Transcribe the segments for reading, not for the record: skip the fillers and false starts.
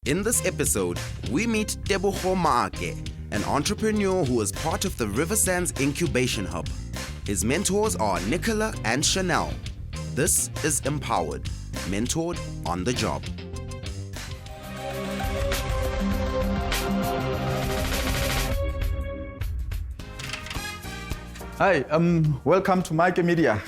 In this episode, we meet Tebogo Maake, an entrepreneur who is part of the Riversands Incubation Hub. His mentors are Nicola and Chanel. This is Empowered, mentored on the job. Hi, welcome to Maake Media.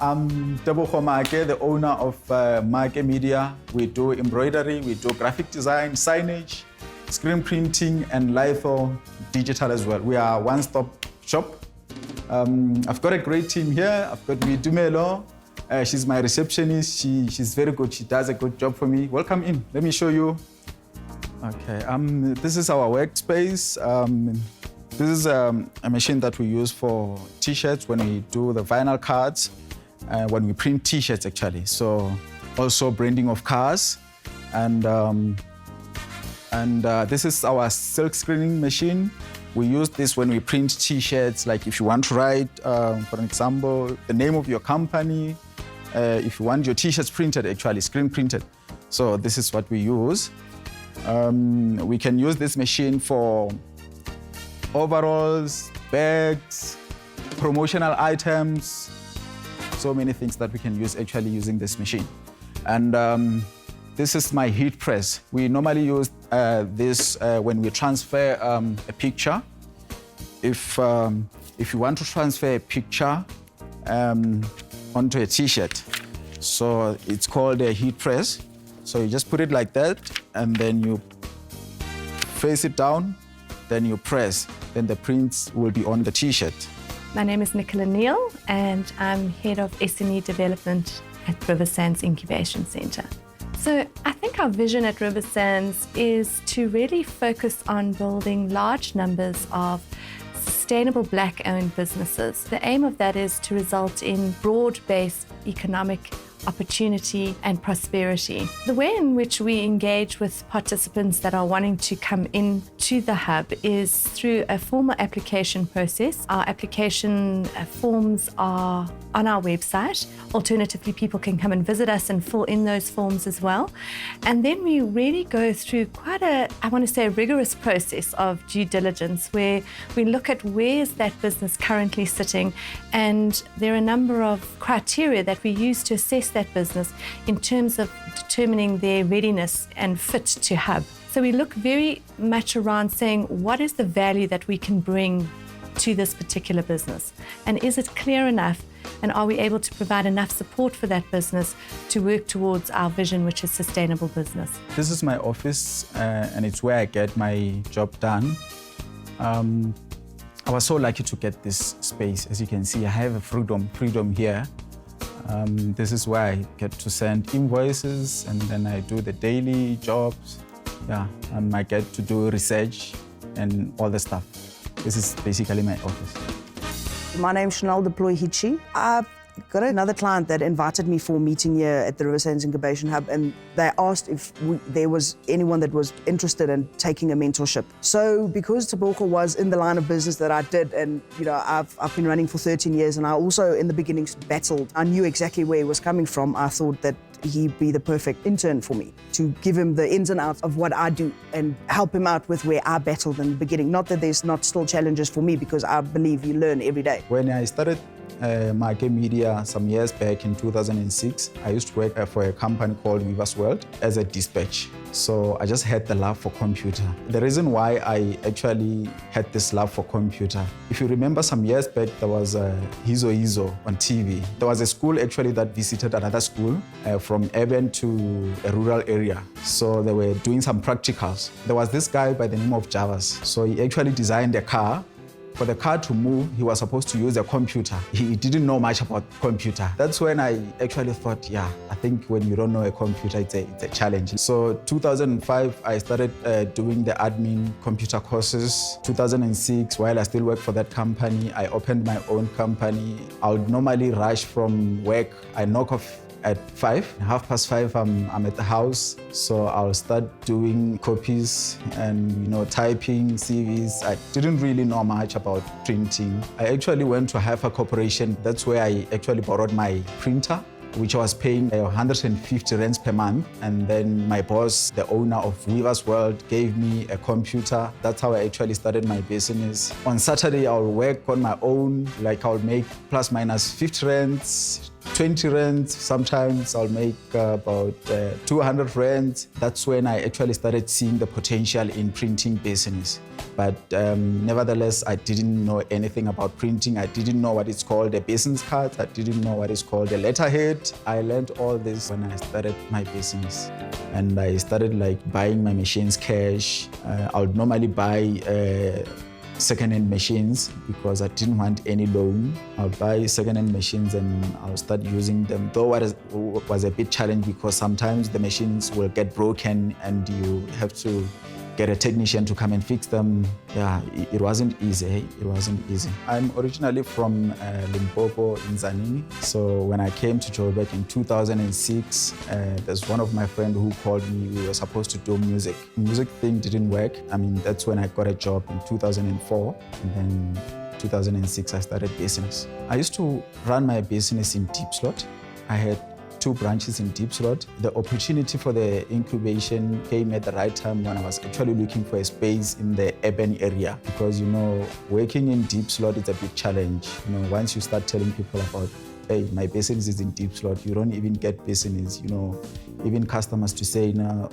I'm Tebogo Maake, the owner of Maake Media. We do embroidery, we do graphic design, signage, screen printing, and litho digital as well. We are a one-stop shop. I've got a great team here. I've got Tumelo. She's my receptionist. She's very good. She does a good job for me. Welcome in. Let me show you. Okay, this is our workspace. This is a machine that we use for T-shirts when we do the vinyl cards, when we print T-shirts actually. So also branding of cars. And this is our silk screening machine. We use this when we print T-shirts, like if you want to write, for example, the name of your company, if you want your T-shirts printed, actually screen printed. So this is what we use. We can use this machine for overalls, bags, promotional items, so many things that we can use actually using this machine. And this is my heat press. We normally use this when we transfer a picture. If you want to transfer a picture onto a T-shirt, so it's called a heat press. So you just put it like that, and then you face it down, then you press, then the prints will be on the T-shirt. My name is Nicola Neal, and I'm head of SME Development at Riversands Incubation Centre. So I think our vision at Riversands is to really focus on building large numbers of sustainable Black-owned businesses. The aim of that is to result in broad-based economic opportunity and prosperity. The way in which we engage with participants that are wanting to come into the hub is through a formal application process. Our application forms are on our website. Alternatively, people can come and visit us and fill in those forms as well. And then we really go through quite a rigorous process of due diligence where we look at where is that business currently sitting, and there are a number of criteria that we use to assess that business in terms of determining their readiness and fit to hub. So we look very much around saying, what is the value that we can bring to this particular business? And is it clear enough? And are we able to provide enough support for that business to work towards our vision, which is sustainable business? This is my office, and it's where I get my job done. I was so lucky to get this space. As you can see, I have a freedom here. This is where I get to send invoices, and then I do the daily jobs. I get to do research and all the stuff. This is basically my office. My name's Chanel Hichi. I've got another client that invited me for a meeting here at the Riversands Incubation Hub, and they asked if there was anyone that was interested in taking a mentorship. So because Tebogo was in the line of business that I did, and I've been running for 13 years, and I also in the beginning battled. I knew exactly where he was coming from. I thought that he'd be the perfect intern for me to give him the ins and outs of what I do and help him out with where I battled in the beginning. Not that there's not still challenges for me, because I believe you learn every day. When I started Maake Media some years back in 2006, I used to work for a company called Riversands as a dispatch. So I just had the love for computer. The reason why I actually had this love for computer, if you remember some years back, there was a Hizo on TV. There was a school actually that visited another school from urban to a rural area. So they were doing some practicals. There was this guy by the name of Javas. So he actually designed a car. For the car to move, he was supposed to use a computer. He didn't know much about computer. That's when I actually thought, I think when you don't know a computer, it's a challenge. So 2005, I started doing the admin computer courses. 2006, while I still work for that company, I opened my own company. I would normally rush from work. I knock off at 5. 5:30, I'm at the house. So I'll start doing copies and typing CVs. I didn't really know much about printing. I actually went to Hyper Corporation. That's where I actually borrowed my printer. which I was paying 150 rands per month. And then my boss, the owner of Weavers World, gave me a computer. That's how I actually started my business. On Saturday, I'll work on my own, like I'll make plus minus 50 rands, 20 rands. Sometimes I'll make about 200 rands. That's when I actually started seeing the potential in printing business. But nevertheless, I didn't know anything about printing. I didn't know what it's called a business card. I didn't know what it's called a letterhead. I learned all this when I started my business. And I started like buying my machines cash. I would normally buy second-hand machines because I didn't want any loan. I'll buy second-hand machines and I'll start using them. Though it was a bit challenging because sometimes the machines will get broken and you have to get a technician to come and fix them. Yeah, it wasn't easy. It wasn't easy. I'm originally from Limpopo in Zanini. So when I came to Joburg in 2006, there's one of my friends who called me. We were supposed to do music. Music thing didn't work. I mean, that's when I got a job in 2004. And then 2006, I started business. I used to run my business in Deep Slot. I had 2 branches in Deep Slot. The opportunity for the incubation came at the right time when I was actually looking for a space in the urban area. Because, you know, working in Deep Slot is a big challenge. You know, once you start telling people about, hey, my business is in Deep Slot, you don't even get business. You know, even customers to say, no,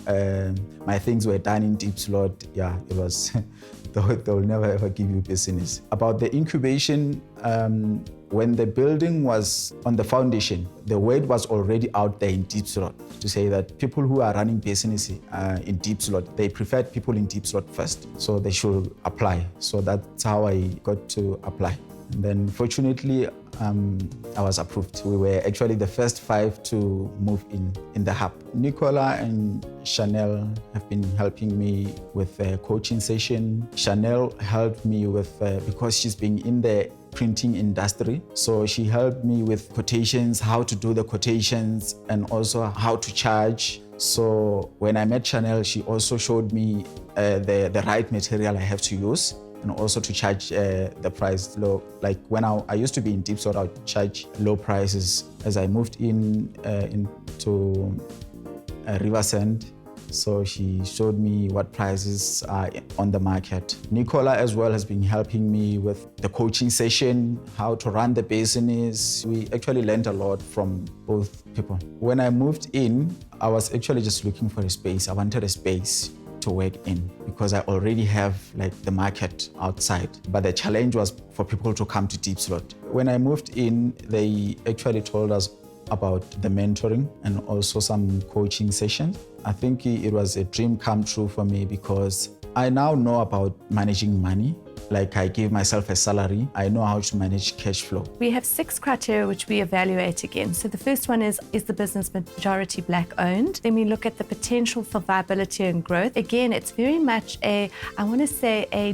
my things were done in Deep Slot. Yeah, it was, they'll never ever give you business. About the incubation, when the building was on the foundation, the word was already out there in Deep Slot to say that people who are running business in Deep Slot, they preferred people in Deep Slot first, so they should apply. So that's how I got to apply. And then fortunately, I was approved. We were actually the first 5 to move in the hub. Nicola and Chanel have been helping me with a coaching session. Chanel helped me with, because she's been in the printing industry. So she helped me with quotations, how to do the quotations, and also how to charge. So when I met Chanel, she also showed me the right material I have to use, and also to charge the price low. Like when I used to be in Deep Slot, I would charge low prices. As I moved into Riversands, so she showed me what prices are on the market. Nicola as well has been helping me with the coaching session, how to run the business. We actually learned a lot from both people. When I moved in, I was actually just looking for a space. I wanted a space to work in because I already have like the market outside. But the challenge was for people to come to Deep Slot. When I moved in, they actually told us about the mentoring and also some coaching sessions. I think it was a dream come true for me because I now know about managing money. Like I give myself a salary, I know how to manage cash flow. We have 6 criteria which we evaluate against. So the first one is the business majority Black owned? Then we look at the potential for viability and growth. Again, it's very much a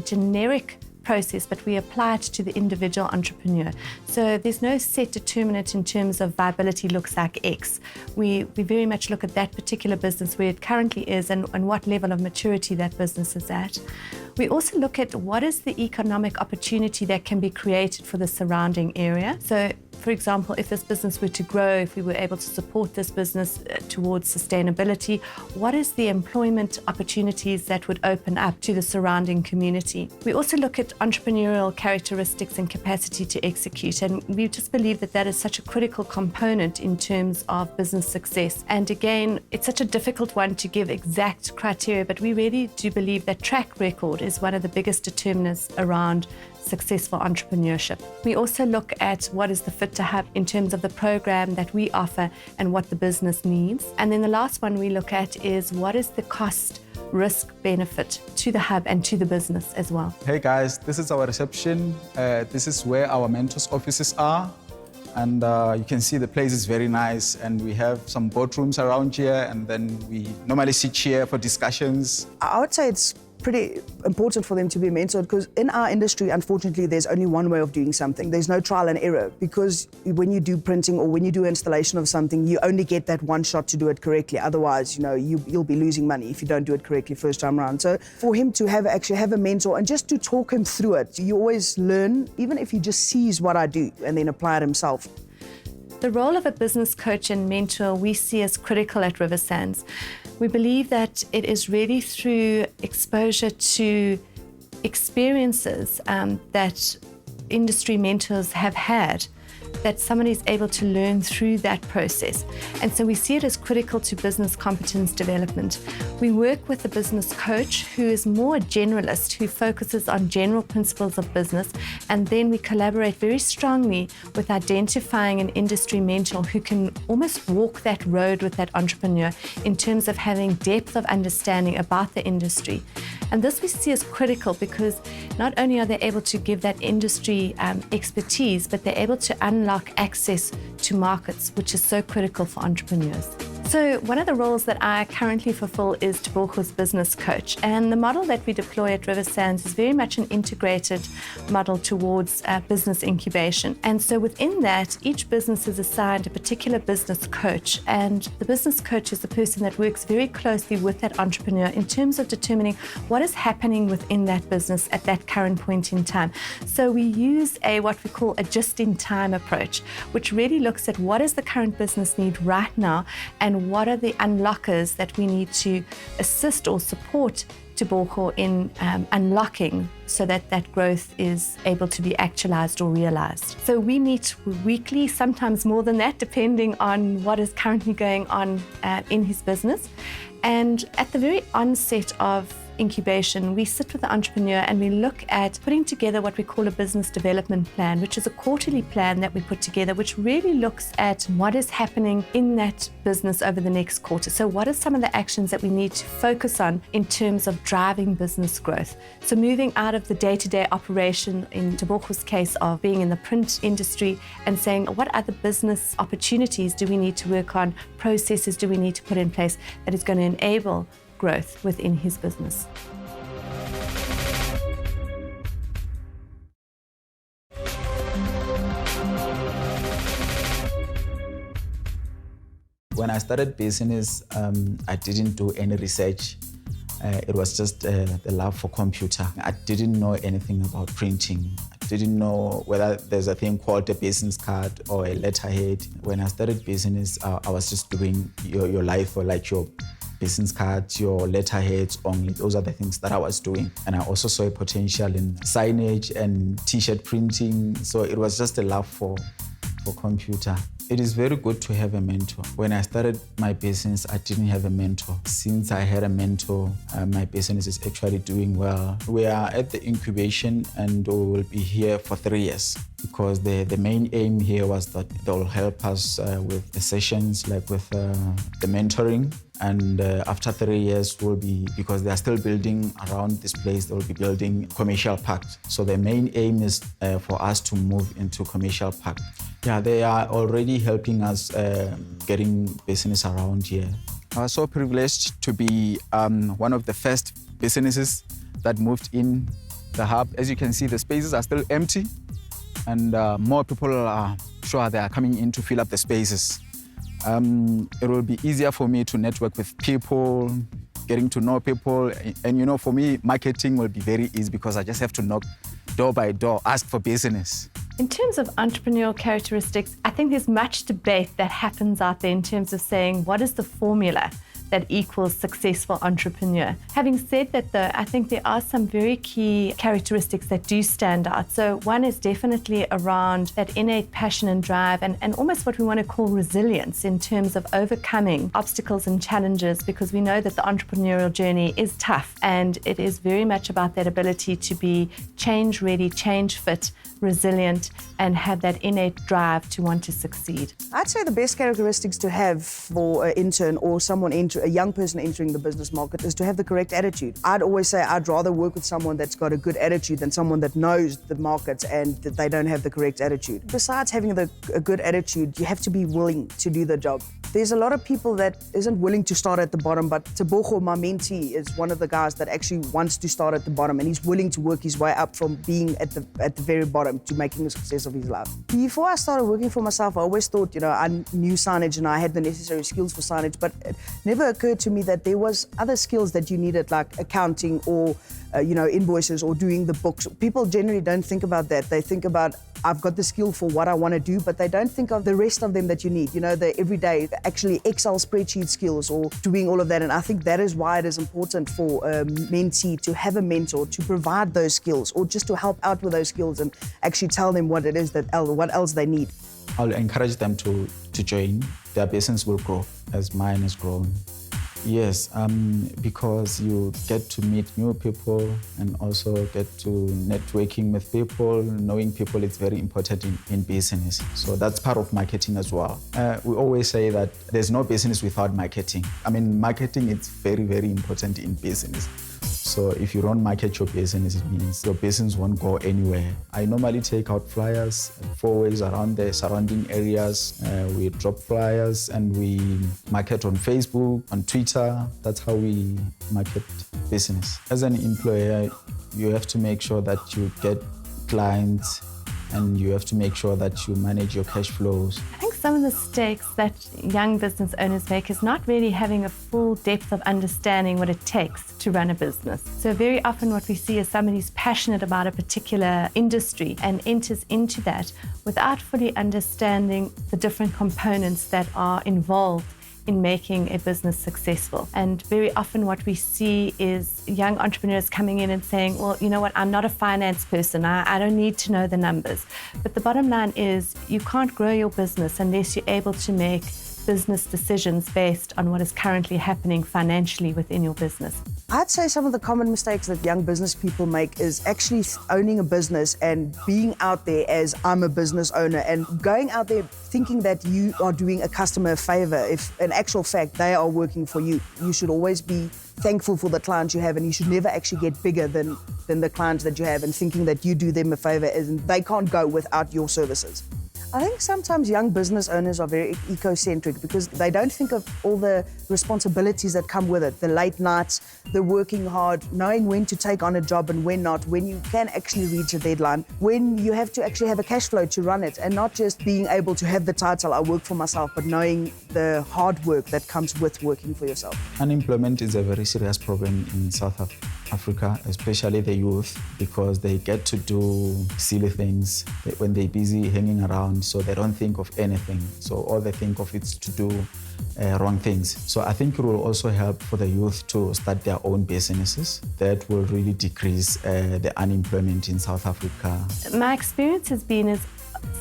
generic process, but we apply it to the individual entrepreneur. So there's no set determinant in terms of viability looks like X. We very much look at that particular business, where it currently is and what level of maturity that business is at. We also look at what is the economic opportunity that can be created for the surrounding area. So, for example, if this business were to grow, if we were able to support this business towards sustainability, what is the employment opportunities that would open up to the surrounding community? We also look at entrepreneurial characteristics and capacity to execute, and we just believe that that is such a critical component in terms of business success. And again, it's such a difficult one to give exact criteria, but we really do believe that track record is one of the biggest determinants around successful entrepreneurship. We also look at what is the fit to hub in terms of the program that we offer and what the business needs. And then the last one we look at is what is the cost risk benefit to the hub and to the business as well. Hey guys, this is our reception. This is where our mentors' offices are. And you can see the place is very nice, and we have some boardrooms around here, and then we normally sit here for discussions. I would say it's pretty important for them to be mentored because in our industry, unfortunately, there's only one way of doing something. There's no trial and error because when you do printing or when you do installation of something, you only get that one shot to do it correctly. Otherwise, you'll be losing money if you don't do it correctly first time around. So for him to actually have a mentor and just to talk him through it, you always learn, even if he just sees what I do and then apply it himself. The role of a business coach and mentor we see as critical at Riversands. We believe that it is really through exposure to experiences that industry mentors have had that somebody is able to learn through that process. And so we see it as critical to business competence development. We work with a business coach who is more a generalist, who focuses on general principles of business, and then we collaborate very strongly with identifying an industry mentor who can almost walk that road with that entrepreneur in terms of having depth of understanding about the industry. And this we see as critical because not only are they able to give that industry expertise, but they're able to unlock access to markets, which is so critical for entrepreneurs. So one of the roles that I currently fulfill is Tebogo's business coach. And the model that we deploy at Riversands is very much an integrated model towards business incubation. And so within that, each business is assigned a particular business coach. And the business coach is the person that works very closely with that entrepreneur in terms of determining what is happening within that business at that current point in time. So we use what we call a just-in-time approach, which really looks at what is the current business need right now and what are the unlockers that we need to assist or support Tebogo in unlocking so that that growth is able to be actualized or realized. So we meet weekly, sometimes more than that, depending on what is currently going on in his business. And at the very onset of incubation, we sit with the entrepreneur and we look at putting together what we call a business development plan, which is a quarterly plan that we put together, which really looks at what is happening in that business over the next quarter. So what are some of the actions that we need to focus on in terms of driving business growth? So moving out of the day-to-day operation, in Tebogo's case of being in the print industry, and saying what other business opportunities do we need to work on, processes do we need to put in place that is going to enable growth within his business. When I started business, I didn't do any research. It was just the love for computer. I didn't know anything about printing. I didn't know whether there's a thing called a business card or a letterhead. When I started business, I was just doing your life, or like your business cards, your letterheads only. Those are the things that I was doing. And I also saw a potential in signage and t-shirt printing. So it was just a love for computer. It is very good to have a mentor. When I started my business, I didn't have a mentor. Since I had a mentor, my business is actually doing well. We are at the incubation and we will be here for 3 years because the main aim here was that they'll help us with the sessions, like with the mentoring. And after 3 years, we'll be, because they are still building around this place, they'll be building commercial park. So the main aim is for us to move into commercial park. Yeah, they are already helping us getting business around here. I was so privileged to be one of the first businesses that moved in the hub. As you can see, the spaces are still empty, and more people are sure they are coming in to fill up the spaces. It will be easier for me to network with people, getting to know people. And you know, for me, marketing will be very easy because I just have to knock door by door, ask for business. In terms of entrepreneurial characteristics, I think there's much debate that happens out there in terms of saying, what is the formula that equals successful entrepreneur? Having said that though, I think there are some very key characteristics that do stand out. So one is definitely around that innate passion and drive and almost what we want to call resilience in terms of overcoming obstacles and challenges, because we know that the entrepreneurial journey is tough and it is very much about that ability to be change ready, change fit, resilient, and have that innate drive to want to succeed. I'd say the best characteristics to have for an intern or someone a young person entering the business market is to have the correct attitude. I'd always say I'd rather work with someone that's got a good attitude than someone that knows the market and that they don't have the correct attitude. Besides having a good attitude, you have to be willing to do the job. There's a lot of people that isn't willing to start at the bottom, but Tebogo, my mentee, is one of the guys that actually wants to start at the bottom, and he's willing to work his way up from being at the very bottom to making a success of his life. Before I started working for myself, I always thought, I knew signage and I had the necessary skills for signage, but it never occurred to me that there was other skills that you needed, like accounting or invoices or doing the books. People generally don't think about that. They think about I've got the skill for what I want to do, but they don't think of the rest of them that you need, the everyday, actually Excel spreadsheet skills or doing all of that. And I think that is why it is important for a mentee to have a mentor to provide those skills or just to help out with those skills and actually tell them what it is what else they need. I'll encourage them to join. Their business will grow as mine has grown. Yes, because you get to meet new people and also get to networking with people. Knowing people is very important in business. So that's part of marketing as well. We always say that there's no business without marketing. Marketing is very, very important in business. So if you don't market your business, it means your business won't go anywhere. I normally take out flyers 4 ways around the surrounding areas. We drop flyers and we market on Facebook, on Twitter. That's how we market business. As an employer, you have to make sure that you get clients and you have to make sure that you manage your cash flows. I think some of the mistakes that young business owners make is not really having a full depth of understanding what it takes to run a business. So very often what we see is somebody who's passionate about a particular industry and enters into that without fully understanding the different components that are involved in making a business successful. And very often what we see is young entrepreneurs coming in and saying, well, you know what, I'm not a finance person, I don't need to know the numbers. But the bottom line is you can't grow your business unless you're able to make business decisions based on what is currently happening financially within your business. I'd say some of the common mistakes that young business people make is actually owning a business and being out there as I'm a business owner and going out there thinking that you are doing a customer a favor if in actual fact they are working for you. You should always be thankful for the clients you have and you should never actually get bigger than the clients that you have and thinking that you do them a favor and they can't go without your services. I think sometimes young business owners are very ecocentric because they don't think of all the responsibilities that come with it, the late nights, the working hard, knowing when to take on a job and when not, when you can actually reach a deadline, when you have to actually have a cash flow to run it and not just being able to have the title, I work for myself, but knowing the hard work that comes with working for yourself. Unemployment is a very serious problem in South Africa, especially the youth, because they get to do silly things when they're busy hanging around, so they don't think of anything. So all they think of is to do wrong things. So I think it will also help for the youth to start their own businesses. That will really decrease the unemployment in South Africa. My experience has been is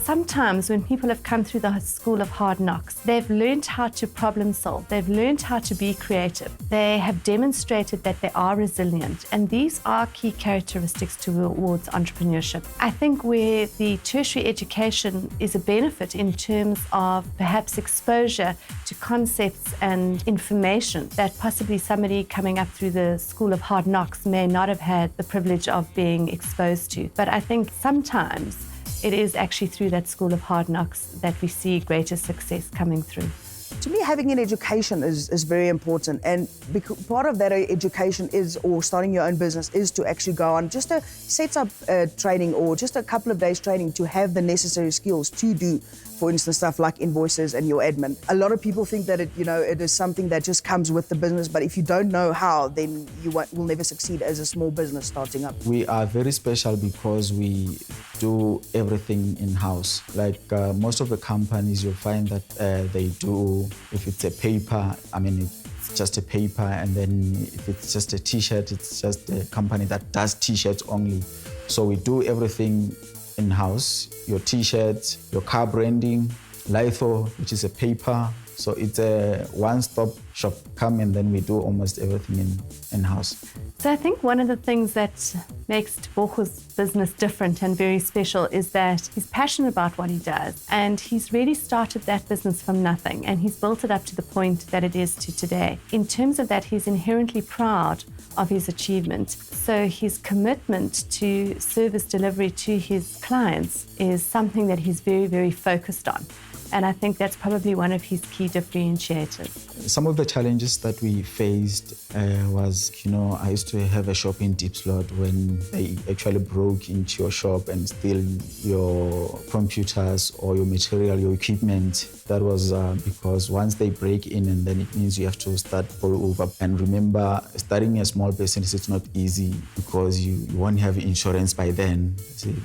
sometimes when people have come through the school of hard knocks, they've learned how to problem solve, they've learned how to be creative, they have demonstrated that they are resilient, and these are key characteristics towards entrepreneurship. I think where the tertiary education is a benefit in terms of perhaps exposure to concepts and information that possibly somebody coming up through the school of hard knocks may not have had the privilege of being exposed to. But I think sometimes it is actually through that school of hard knocks that we see greater success coming through. To me, having an education is very important, and part of that education is, or starting your own business, is to actually go on just a set-up training or just a couple of days training to have the necessary skills to do, for instance, stuff like invoices and your admin. A lot of people think that it is something that just comes with the business, but if you don't know how, then you will never succeed as a small business starting up. We are very special because we do everything in-house. Like most of the companies, you'll find that they do, if it's a paper, it's just a paper, and then if it's just a t-shirt, it's just a company that does t-shirts only. So we do everything in-house, your t-shirts, your car branding, litho, which is a paper. So it's a one-stop shop. Come and then we do almost everything in-house. So I think one of the things that makes Tebogo's business different and very special is that he's passionate about what he does, and he's really started that business from nothing and he's built it up to the point that it is to today. In terms of that, he's inherently proud of his achievement. So his commitment to service delivery to his clients is something that he's very, very focused on. And I think that's probably one of his key differentiators. Some of the challenges that we faced was, I used to have a shop in Deep Slot when they actually broke into your shop and steal your computers or your material, your equipment. That was because once they break in, and then it means you have to start all over. And remember, starting a small business, it's not easy because you won't have insurance by then,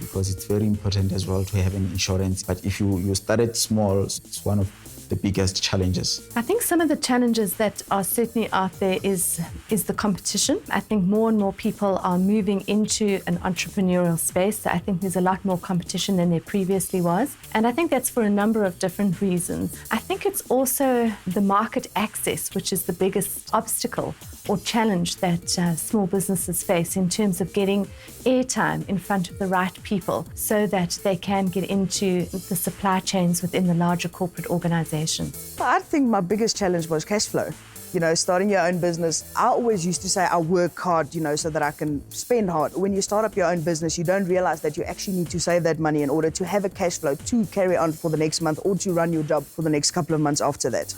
because it's very important as well to have an insurance. But if you started small, it's one of the biggest challenges. I think some of the challenges that are certainly out there is the competition. I think more and more people are moving into an entrepreneurial space. I think there's a lot more competition than there previously was. And I think that's for a number of different reasons. I think it's also the market access, which is the biggest obstacle or challenge that small businesses face in terms of getting airtime in front of the right people so that they can get into the supply chains within the larger corporate organizations. I think my biggest challenge was cash flow. Starting your own business. I always used to say I work hard, so that I can spend hard. When you start up your own business, you don't realize that you actually need to save that money in order to have a cash flow to carry on for the next month or to run your job for the next couple of months after that.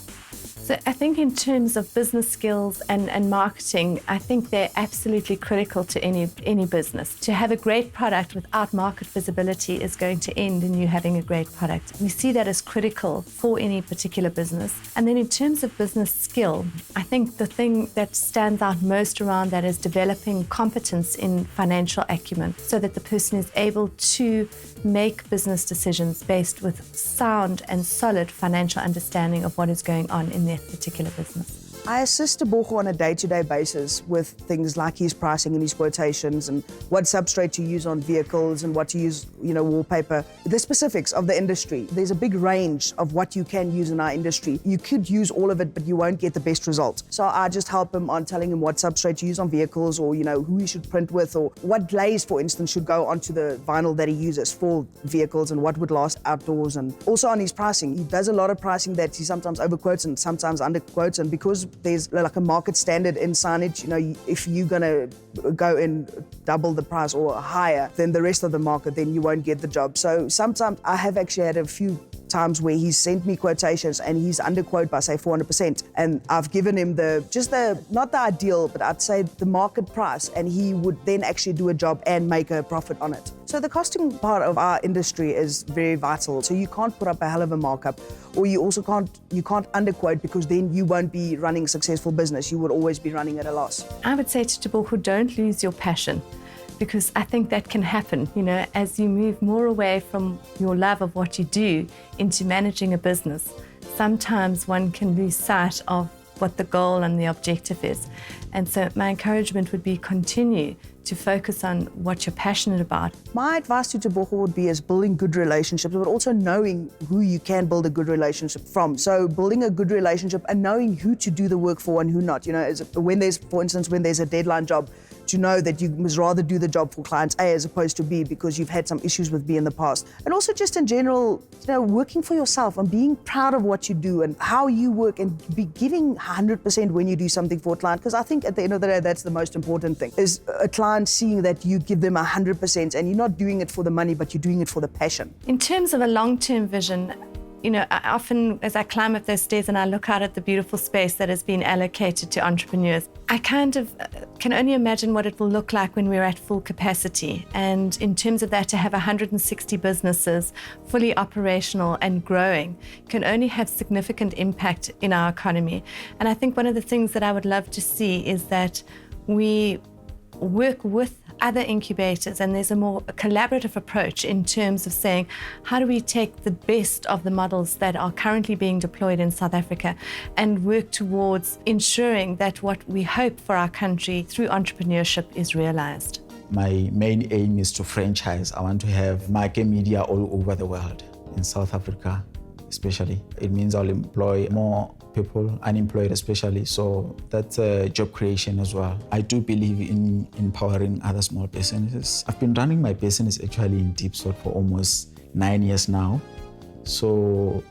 So I think in terms of business skills and marketing, I think they're absolutely critical to any business. To have a great product without market visibility is going to end in you having a great product. We see that as critical for any particular business. And then in terms of business skill, I think the thing that stands out most around that is developing competence in financial acumen so that the person is able to make business decisions based with sound and solid financial understanding of what is going on in their particular business. I assist Tebogo on a day-to-day basis with things like his pricing and his quotations and what substrate to use on vehicles and what to use, wallpaper. The specifics of the industry. There's a big range of what you can use in our industry. You could use all of it, but you won't get the best result. So I just help him on telling him what substrate to use on vehicles or, who he should print with or what glaze, for instance, should go onto the vinyl that he uses for vehicles and what would last outdoors. And also on his pricing. He does a lot of pricing that he sometimes overquotes and sometimes underquotes, and because there's like a market standard in signage, if you're gonna go in double the price or higher than the rest of the market, then you won't get the job. So sometimes I have actually had a few times where he's sent me quotations and he's underquoted by say 400%, and I've given him not the ideal, but I'd say the market price, and he would then actually do a job and make a profit on it. So the costing part of our industry is very vital. So you can't put up a hell of a markup, or you also can't underquote, because then you won't be running a successful business. You would always be running at a loss. I would say to Tebogo, don't lose your passion, because I think that can happen, as you move more away from your love of what you do into managing a business. Sometimes one can lose sight of what the goal and the objective is. And so my encouragement would be continue to focus on what you're passionate about. My advice to Tebogo would be is building good relationships, but also knowing who you can build a good relationship from. So building a good relationship and knowing who to do the work for and who not. When there's a deadline job, to know that you must rather do the job for clients A as opposed to B because you've had some issues with B in the past. And also just in general, working for yourself and being proud of what you do and how you work, and be giving 100% when you do something for a client. Because I think at the end of the day, that's the most important thing, is a client seeing that you give them 100% and you're not doing it for the money, but you're doing it for the passion. In terms of a long-term vision, I often, as I climb up those stairs and I look out at the beautiful space that has been allocated to entrepreneurs, I kind of can only imagine what it will look like when we're at full capacity. And in terms of that, to have 160 businesses fully operational and growing can only have significant impact in our economy. And I think one of the things that I would love to see is that we work with other incubators, and there's a more collaborative approach in terms of saying, how do we take the best of the models that are currently being deployed in South Africa and work towards ensuring that what we hope for our country through entrepreneurship is realized. My main aim is to franchise. I want to have Maake media all over the world, in South Africa especially. It means I'll employ more people, unemployed especially, so that's job creation as well. I do believe in empowering other small businesses. I've been running my business actually in Deep Slot for almost 9 years now. So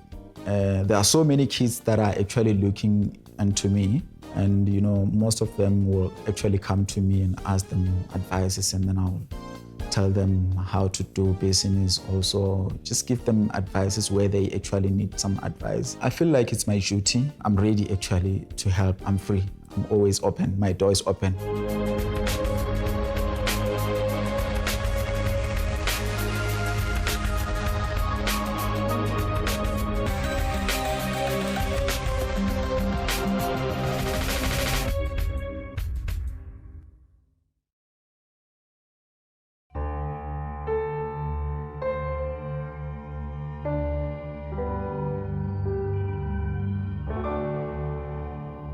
there are so many kids that are actually looking into me, and most of them will actually come to me and ask them advices, and then I'll tell them how to do business, also just give them advices where they actually need some advice. I feel like it's my duty. I'm ready actually to help. I'm free. I'm always open. My door is open.